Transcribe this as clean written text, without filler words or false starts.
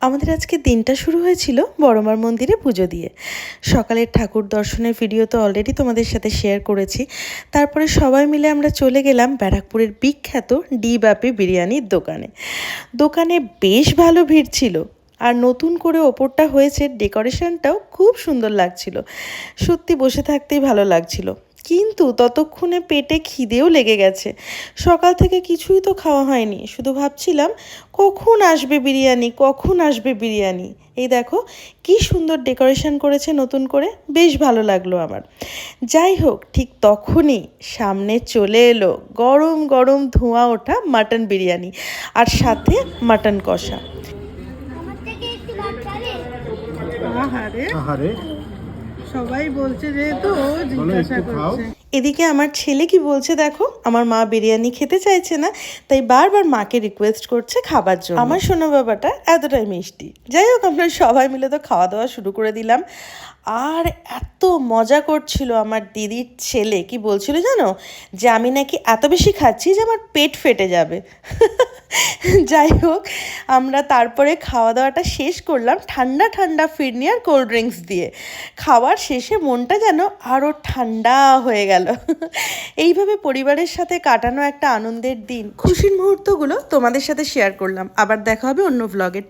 আমাদের আজকে দিনটা শুরু হয়েছিল বড়মার মন্দিরে পুজো দিয়ে। সকালের ঠাকুর দর্শনের ভিডিও তো অলরেডি তোমাদের সাথে শেয়ার করেছি। তারপরে সবাই মিলে আমরা চলে গেলাম ব্যারাকপুরের বিখ্যাত ডি বাপি বিরিয়ানির দোকানে। দোকানে বেশ ভালো ভিড় ছিল, আর নতুন করে ওপরটা হয়েছে, ডেকোরেশনটাও খুব সুন্দর লাগছিল। সত্যি বসে থাকতেই ভালো লাগছিল, কিন্তু ততক্ষণে পেটে খিদেও লেগে গেছে। সকাল থেকে কিছুই তো খাওয়া হয়নি, শুধু ভাবছিলাম কখন আসবে বিরিয়ানি, কখন আসবে বিরিয়ানি। এই দেখো কি সুন্দর ডেকোরেশন করেছে নতুন করে, বেশ ভালো লাগলো আমার। যাই হোক, ঠিক তখনই সামনে চলে এলো গরম গরম ধোঁয়া ওঠা মাটন বিরিয়ানি, আর সাথে মাটন কষা। সবাই বলছে যেহেতু জিজ্ঞাসা করছে। এদিকে আমার ছেলে কি বলছে দেখো, আমার মা বিরিয়ানি খেতে চাইছে না, তাই বারবার মাকে রিকোয়েস্ট করছে খাবার জন্য। আমার সোনা বাবাটা এতটাই মিষ্টি। যাই হোক, আমরা সবাই মিলে তো খাওয়া দাওয়া শুরু করে দিলাম। আর এত মজা করছিল আমার দিদির ছেলে, কি বলছিল জানো, যে আমি নাকি এত বেশি খাচ্ছি যে আমার পেট ফেটে যাবে। যাই হোক, আমরা তারপরে খাওয়া দাওয়াটা শেষ করলাম ঠান্ডা ঠান্ডা ফিরনি আর কোল্ড ড্রিঙ্কস দিয়ে। খাওয়ার শেষে মনটা যেন আরও ঠান্ডা হয়ে গেল। এইভাবে পরিবারের সাথে কাটানো একটা আনন্দের দিন, খুশির মুহূর্তগুলো তোমাদের সাথে শেয়ার করলাম। আবার দেখা হবে অন্য ভ্লগে।